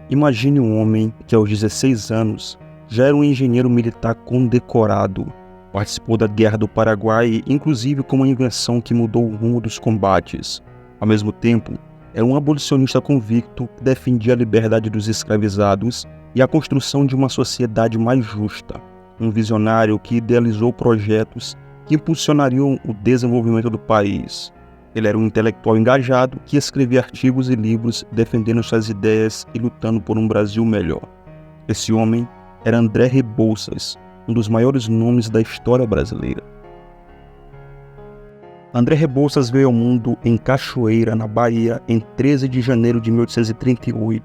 Imagine um homem que aos 16 anos já era um engenheiro militar condecorado, participou da Guerra do Paraguai, inclusive com uma invenção que mudou o rumo dos combates. Ao mesmo tempo, era um abolicionista convicto que defendia a liberdade dos escravizados e a construção de uma sociedade mais justa. Um visionário que idealizou projetos que impulsionariam o desenvolvimento do país. Ele era um intelectual engajado que escrevia artigos e livros defendendo suas ideias e lutando por um Brasil melhor. Esse homem era André Rebouças, um dos maiores nomes da história brasileira. André Rebouças veio ao mundo em Cachoeira, na Bahia, em 13 de janeiro de 1838.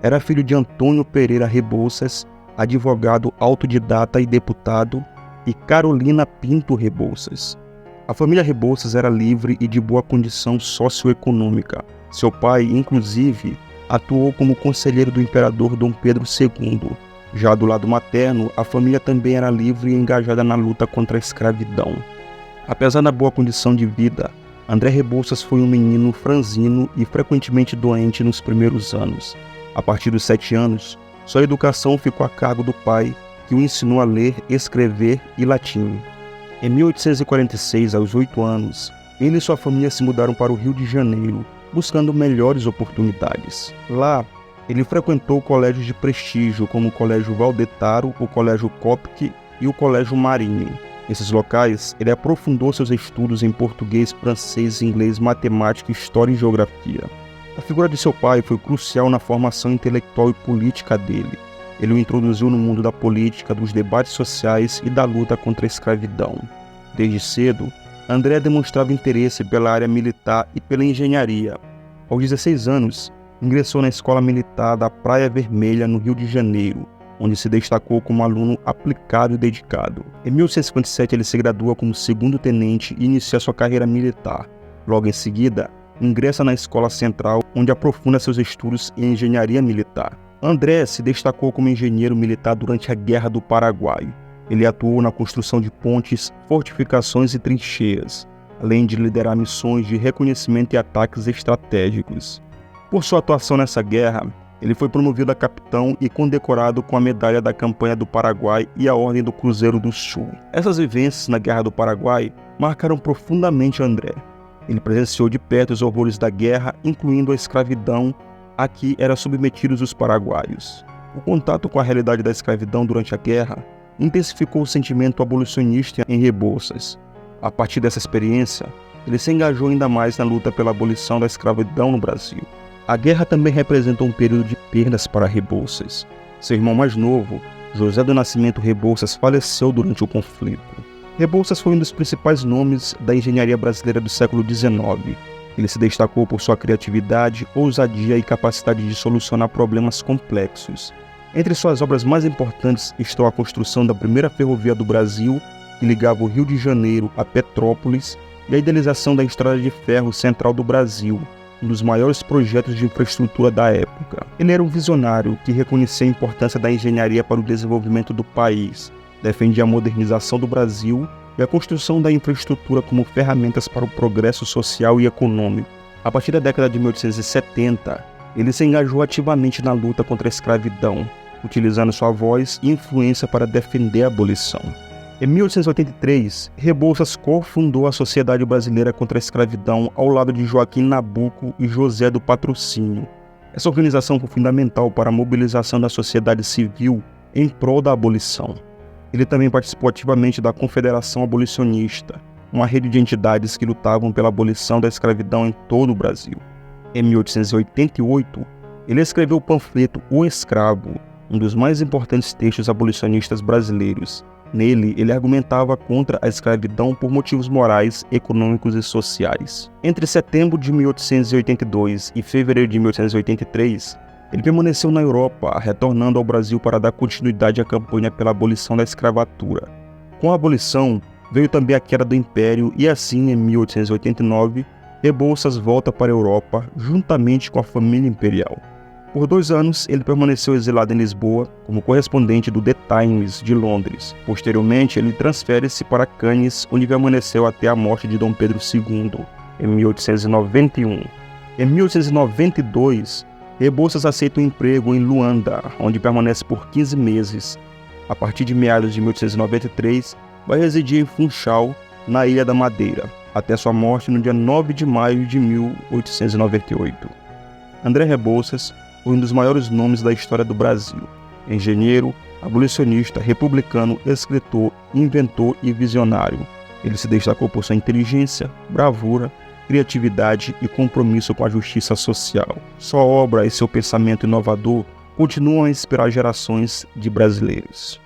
Era filho de Antônio Pereira Rebouças, advogado autodidata e deputado, e Carolina Pinto Rebouças. A família Rebouças era livre e de boa condição socioeconômica. Seu pai, inclusive, atuou como conselheiro do imperador Dom Pedro II. Já do lado materno, a família também era livre e engajada na luta contra a escravidão. Apesar da boa condição de vida, André Rebouças foi um menino franzino e frequentemente doente nos primeiros anos. A partir dos 7 anos, sua educação ficou a cargo do pai, que o ensinou a ler, escrever e latim. Em 1846, aos 8 anos, ele e sua família se mudaram para o Rio de Janeiro, buscando melhores oportunidades. Lá, ele frequentou colégios de prestígio, como o Colégio Valdetaro, o Colégio Copque e o Colégio Marinho. Nesses locais, ele aprofundou seus estudos em português, francês, inglês, matemática, história e geografia. A figura de seu pai foi crucial na formação intelectual e política dele. Ele o introduziu no mundo da política, dos debates sociais e da luta contra a escravidão. Desde cedo, André demonstrava interesse pela área militar e pela engenharia. Aos 16 anos, ingressou na Escola Militar da Praia Vermelha, no Rio de Janeiro, onde se destacou como aluno aplicado e dedicado. Em 1857, ele se gradua como segundo-tenente e inicia sua carreira militar. Logo em seguida, ingressa na Escola Central, onde aprofunda seus estudos em engenharia militar. André se destacou como engenheiro militar durante a Guerra do Paraguai. Ele atuou na construção de pontes, fortificações e trincheiras, além de liderar missões de reconhecimento e ataques estratégicos. Por sua atuação nessa guerra, ele foi promovido a capitão e condecorado com a Medalha da Campanha do Paraguai e a Ordem do Cruzeiro do Sul. Essas vivências na Guerra do Paraguai marcaram profundamente André. Ele presenciou de perto os horrores da guerra, incluindo a escravidão a que eram submetidos os paraguaios. O contato com a realidade da escravidão durante a guerra intensificou o sentimento abolicionista em Rebouças. A partir dessa experiência, ele se engajou ainda mais na luta pela abolição da escravidão no Brasil. A guerra também representou um período de perdas para Rebouças. Seu irmão mais novo, José do Nascimento Rebouças, faleceu durante o conflito. Rebouças foi um dos principais nomes da engenharia brasileira do século XIX. Ele se destacou por sua criatividade, ousadia e capacidade de solucionar problemas complexos. Entre suas obras mais importantes estão a construção da primeira ferrovia do Brasil, que ligava o Rio de Janeiro a Petrópolis, e a idealização da Estrada de Ferro Central do Brasil, um dos maiores projetos de infraestrutura da época. Ele era um visionário que reconhecia a importância da engenharia para o desenvolvimento do país, defendia a modernização do Brasil e a construção da infraestrutura como ferramentas para o progresso social e econômico. A partir da década de 1870, ele se engajou ativamente na luta contra a escravidão, utilizando sua voz e influência para defender a abolição. Em 1883, Rebouças cofundou a Sociedade Brasileira contra a Escravidão ao lado de Joaquim Nabuco e José do Patrocínio. Essa organização foi fundamental para a mobilização da sociedade civil em prol da abolição. Ele também participou ativamente da Confederação Abolicionista, uma rede de entidades que lutavam pela abolição da escravidão em todo o Brasil. Em 1888, ele escreveu o panfleto O Escravo, um dos mais importantes textos abolicionistas brasileiros. Nele, ele argumentava contra a escravidão por motivos morais, econômicos e sociais. Entre setembro de 1882 e fevereiro de 1883, ele permaneceu na Europa, retornando ao Brasil para dar continuidade à campanha pela abolição da escravatura. Com a abolição, veio também a queda do Império e assim, em 1889, Rebouças volta para a Europa, juntamente com a família imperial. Por 2 anos, ele permaneceu exilado em Lisboa, como correspondente do The Times de Londres. Posteriormente, ele transfere-se para Cannes, onde permaneceu até a morte de Dom Pedro II, em 1891. Em 1892, Rebouças aceita um emprego em Luanda, onde permanece por 15 meses. A partir de meados de 1893, vai residir em Funchal, na Ilha da Madeira, até sua morte no dia 9 de maio de 1898. André Rebouças foi um dos maiores nomes da história do Brasil. Engenheiro, abolicionista, republicano, escritor, inventor e visionário. Ele se destacou por sua inteligência, bravura, criatividade e compromisso com a justiça social. Sua obra e seu pensamento inovador continuam a inspirar gerações de brasileiros.